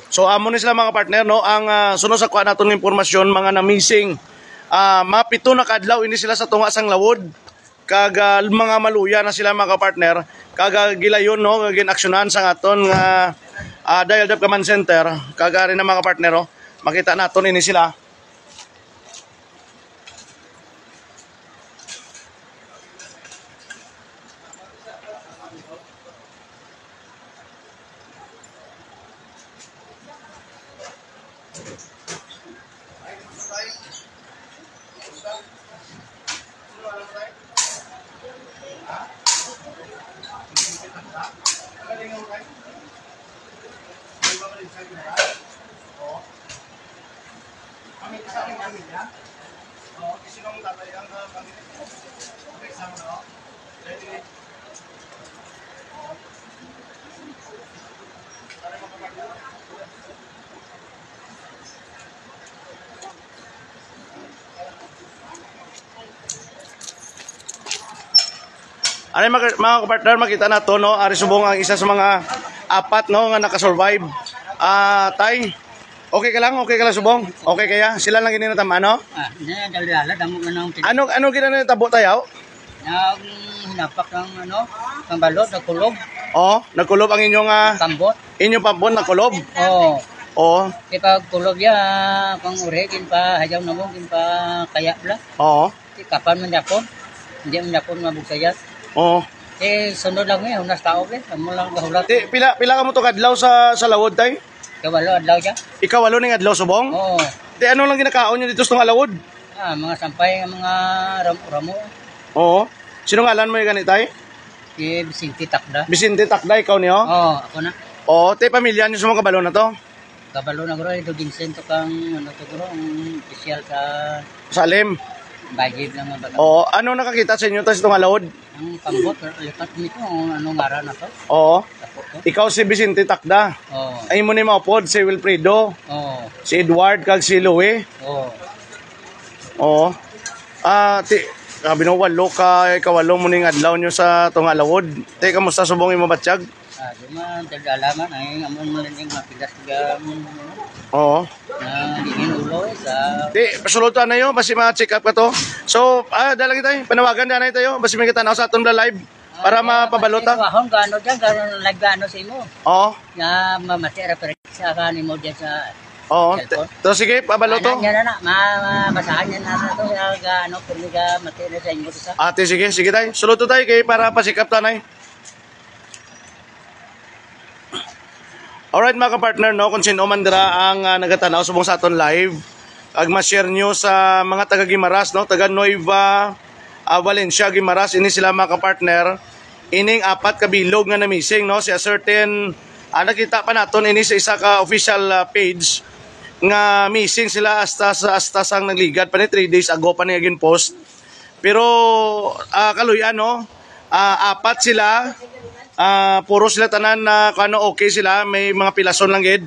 So amo ni sila mga partner no, ang sunod sa kuha naton ng impormasyon mga na-missing. Mapito na kadlaw ini sila sa tunga sang lawod. Kag mga maluya na sila mga partner. Kag gilayon no, ginaksyonan sa aton nga Dial Up Command Center. Kag rin na mga partner no, makita naton ini sila. Ano mga kapartner, makita na to no, ari subong ang isa sa mga apat no nga nakasurvive. Tay, okay ka lang subong? Okay kaya? Sila lang gini natama no? Ano gina na tabo tayo? Hinapak ng ng balot, nagkulob. Oh, nagkulob ang inyong Pambot. Inyong pambot nagkulob? Oo. Oo. Kapag kulob ya, pang urekin pa, hajaw na mo, kin pa kaya bla. Oo. Kapan man yapon, hindi man yapon mabugsayas. Oo. Sunod lang unas tao amo lang gahulat. Pila ka mo to kadlaw sa lawod tay? Kawalo adlaw ya. Ikawalo ning adlaw subong? Oo. Ano lang ginakaon niyo dito sa lawod? Mga sampay mga ramo. Oo. Sino ngalan mo yung ganit tay? Vicente Takda. Vicente Takda, ikaw niyo? Oo, ako na. Oo, pamilya niyo sa mga kabalo na to? Kabalo na guro, ito Vincent kang to guro, ang official sa Salim. Bagib lang mga baga. Oo, ano nakakita sa inyo tas itong alawod? Ang pambot, lipat nito, anong ngara na to? Oo. Ikaw si Vicente Takda. Oo. Ay mo ni maupod si Wilfredo. Oo. Si Edward kag si Louie. Oo. Oo. Sabi no, ikawalo mo ning adlaw nyo sa itong alawod. Kamusta subong yung mabatsyag? Di man, tag-alaman, ay amon mo lang yung mapigas Oo. na dingin ulo sa... Pasulutan na yun, basi ma-check up ka to. So, dalang tayo, panawagan na tayo, basi may kitanaw sa atong live para mapabalota. Wahon gaano dyan, live gaano sa imo. Oo. Na mamatira pa rin sa kanin mo dyan sa... Oo. So, sige, pabaloto. Yan na, masahan yan na ito, gaano, kung ka matira sa inyo sa... Ate, sige tayo. Suluto tayo kay para pa-check up tanay. Alright mga kapartner, no, kung sino man dira ang nagatanaw subong sa aton live, ag ma-share nyo sa mga taga Guimaras, no, taga Nueva Valencia, Guimaras, ini sila mga kapartner, ining apat kabilog nga na-missing, no, si a certain, nakita pa naton ini sa isa ka official page, nga missing sila hasta sang nagligad pa ni 3 days ago pa ni agin post. Pero kaluyan, no, apat sila. Puro sila tanan na okay sila, may mga pilason lang gid.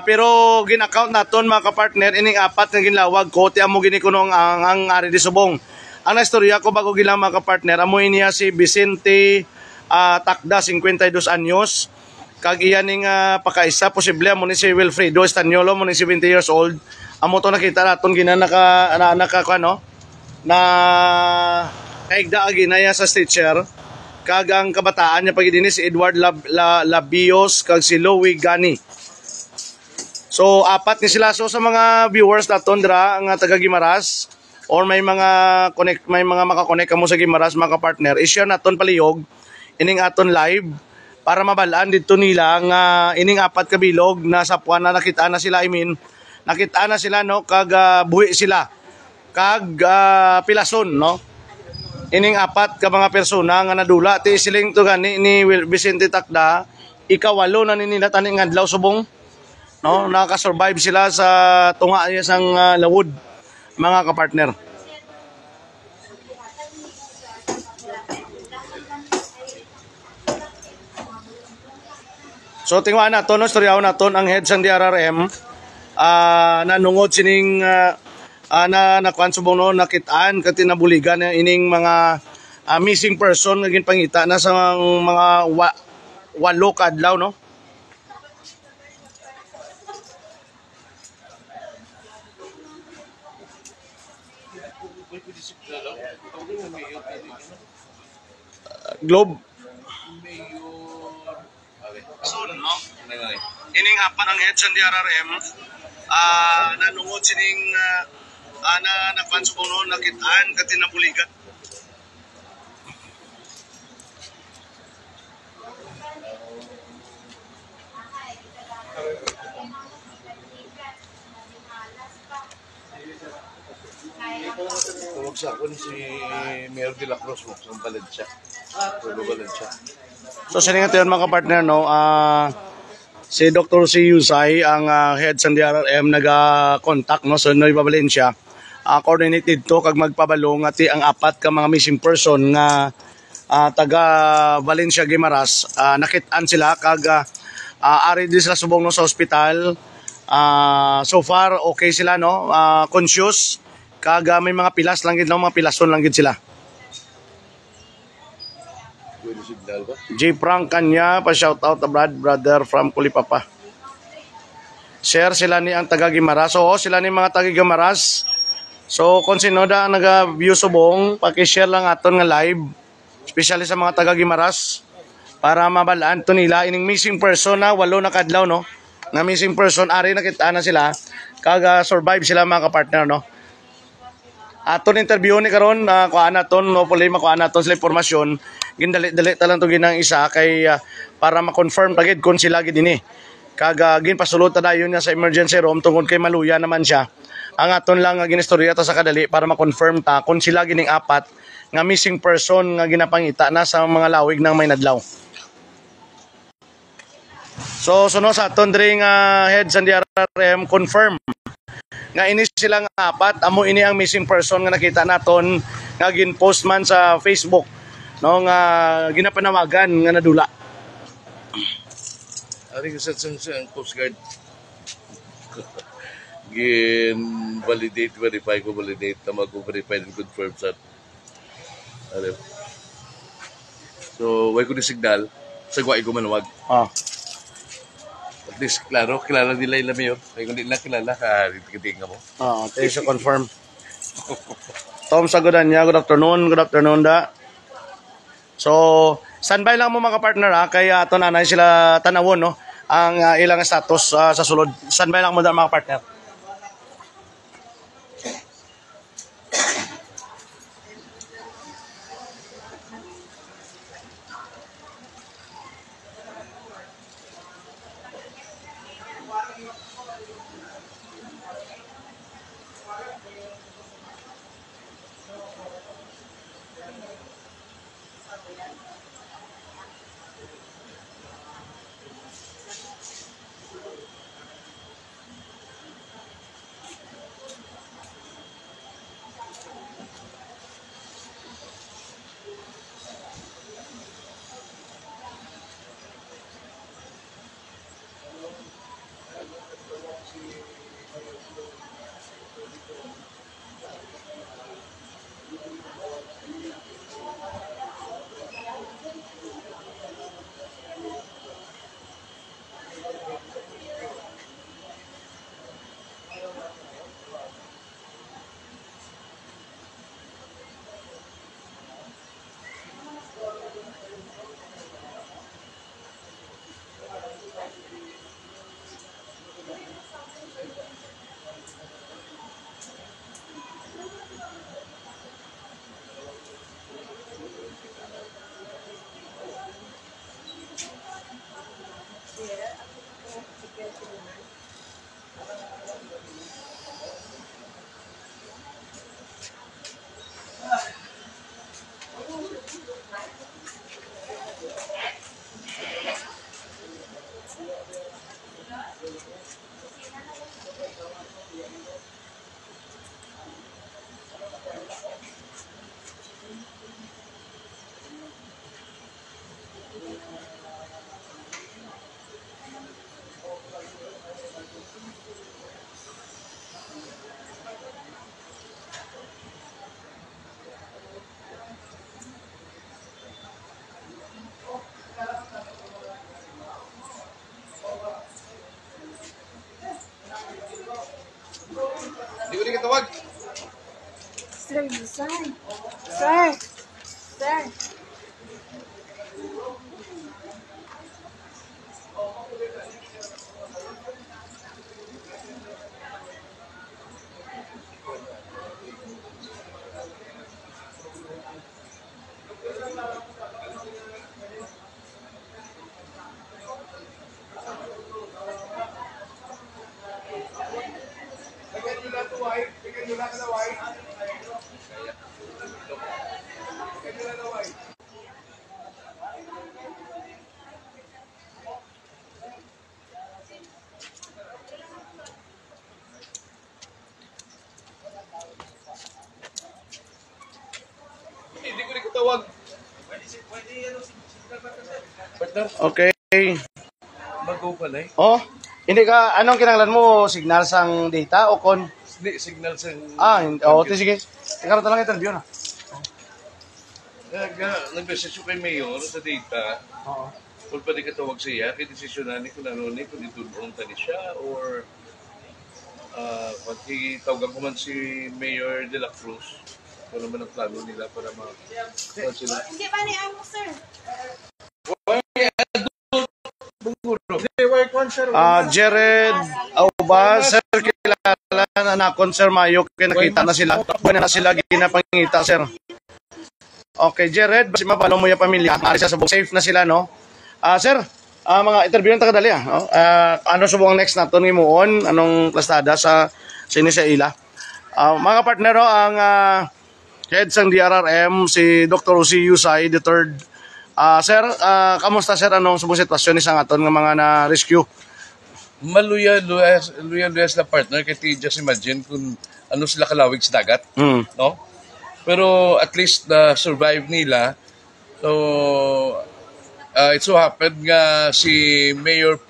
Pero gin-account naton mga kapartner ining apat nga ginlawag ko ti amo gini kuno ang ari di subong. Ang istorya ko bago gilang mga kapartner, amo niya si Vicente Takda, 52 anyos. Kag iya ning pakaisa posible amo ni si Wilfredo Estaniolo, mo ni 70 years old. Amo to nakita naton gina naka na kaigda ginaya sa stitcher. Kag ang kabataan niya pagidini si Edward Labios kag si Louie Gani. So apat ni sila. So sa mga viewers naton dira nga taga Guimaras or may mga makakonek kamo sa Guimaras mga partner, i-share naton palihog ining aton live para mabalaan dito nila nga ining apat kabilog na sapwan na nakita na sila, nakita na sila no, kag buhi sila kag pilason no. Ining apat ka mga persona nga nadula ti siling to gani ni Vicente Takda, ikawalo na nila taning adlaw subong, no, naka-survive sila sa tunga niya sang lawod mga kapartner. So tingnan naton no, storyaw naton ang head sang DRRM nanungod sining na nakuan subong no, nakitaan ket tinabuligan ining mga missing person nga ginpangita na sa mga walo kadlaw no. Globe. So, no? Ining apat ang heads ng DRRM, nanungod sining na nagpansubong noon, nakitaan, katinabuligan. Tawag sa akin si Mayor de la Cruz mo, sa Valencia. Pueblo Valencia. So, siningat yun mga partner, no? Si Dr. C. Yusay, ang head sa DRRM, nag-contact, no? So, Nueva Valencia. Coordinated to, kag magpabalong, at ang apat ka mga missing person nga taga Valencia Guimaras, nakitaan sila, kag ari din sila subong no, sa ospital. So far, okay sila, no? Conscious, kag may mga pilas lang gid, no? Mga pilason lang gid sila. Pwede signal ba? J. Frank Kanya, pa-shout out abroad, brother from Kulipapa. Share sila ni ang taga Guimaras. So, sila ni mga taga Guimaras. So, kung sino da ang naga-view subong, paki-share lang aton nga live, especially sa mga taga Guimaras, para mabalaan to nila ining missing person na walo na kadlaw, no? Na missing person, ari nakita na sila, kag survive sila mga kapartner, no? Aton interview ni karon na kuan naton, no, puli makuha naton sila impormasyon. Gindali-dali ta lang to ginang isa kay para ma-confirm pagid kung sila gid ini. Kag ginpasulod ta dayon niya sa emergency room tungod kay maluya naman siya. Ang aton lang nga ginistorya ta sa kadali para ma-confirm ta kung sila gining apat nga missing person nga ginapangita na sa mga lawig ng Maynadlaw. So suno sa aton diri nga head sa DRRM confirm nga ini silang apat, amo ini ang missing person nga nakita naton nga gin-post man sa Facebook, no, nga ginapanawagan nga nadula. Ari sa Coast Guard. Gin-validate, verify ko, validate, na mag-verify and confirm sa ano. So, why ko ni signal, sagwai ko manawag. At least, klaro, kilala nila yung Mayor. Kaya kung di nila kilala, tikiting ka mo. Tayo sa confirm. Tom Sagodan niya, good afternoon da. So, standby lang mo mga partner, ha, kaya ito nanay sila tanawon, no, ang ilang status sa sulod. Standby lang mo da mga partner. Sir, sir. Sir. Sir. Hindi ko rin katawag. Partner, Okay. mag-go pala eh. Oh, hindi ka, anong kinanglan mo? Signal sang data o kon? Hindi, signal sa... Sige. Ikaw lang interview na. Nag-message ko kay Mayor sa data. Oo. Kung pa di katawag siya, kaya desisyonan ni kung ano ni, kung itulong tani siya or pag tawagan ko man si Mayor de la Cruz, kung naman ang plano nila para sila. Hindi ba ni ano, sir? Jared Auba, sir, kilala na nakon, sir, Mayo, kaya nakita na sila. Kaya na sila ginapangita, sir. Okay, Jared, basi mapalo mo yung pamilya. Ari sa subong. Safe na sila, no? Sir, mga interview ng tagadali, no? Ano subong next naton ng muon? Anong plastada sa sini sa ila? Mga partner, no, ang head sang DRRM, si Dr. Uzi Yusay, the third. Sir, kamusta, sir? Anong subong sitwasyon ni sang aton ng mga na-rescue? Luya na partner, kaya just imagine kung ano sila kalawig sa dagat, no? Pero at least na-survive nila. So, it so happened nga si Mayor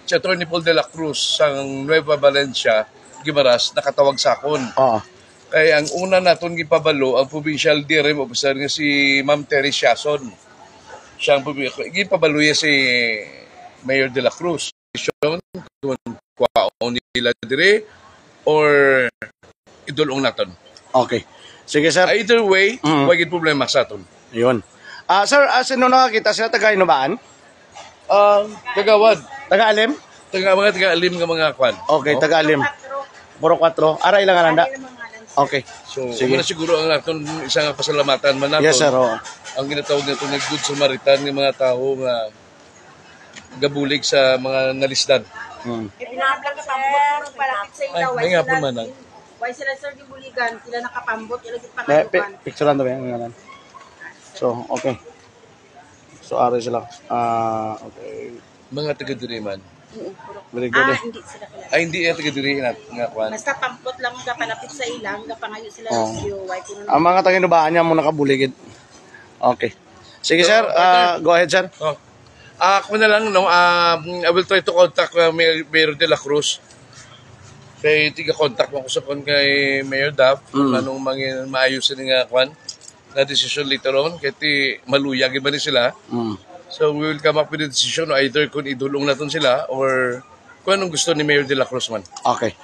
si Attorney Paul de la Cruz sang Nueva Valencia, Guimaras, nakatawag sa akon. Oo. Kaya ang una naton gipabalo, ang provincial DRM officer nga si Ma'am Terry Siason. Siyang gipabalo niya si Mayor de la Cruz. Kung kwaon nila dire or idulong naton. Okay. Sige, sir. Either way, wag problema sa aton. Yun. Sir, sino nakakita sila? Taga-Inubaan? Kagawad. Taga-Alim? Mga taga-alim nga mga kwan. Okay, taga-Alim. Puro 4. Ara ilang alanda? Okay. So, Sige. muna siguro ang aton isang pasalamatan man naton. Yes, sir. Oo. Ang ginatawag nato nga good Samaritan ng mga tao nga gabulig sa mga nalisdan. Pinablang ka pambot palapit sa ilaw. Ay, nga po man. Why sila, sir, di buligan? Sila nakapambot, sila di pangalukan. Picturean daw yan. Ngalan. So, okay. So, ari sila. Okay. Mga taga-diri man. Very good. Hindi sila kaya. Ay, hindi yan taga-diri nga kwan. Basta pambot lang ka palapit sa ilang, kapangayo sila Oo. rescue. Why kuno Ang mga taga-Inubaan niya mo nakabuligid. Okay. Sige, sir. Go ahead, sir. Ako na lang, no, I will try to contact Mayor de la Cruz. Kaya tiga-contact mo ko sa kay Mayor Daf kung anong maayusin nga kwan na decision later on. Kaya maluyag iba ni sila. So we will come up with a decision either kung idulong natin sila or kung anong gusto ni Mayor de la Cruz man. Okay.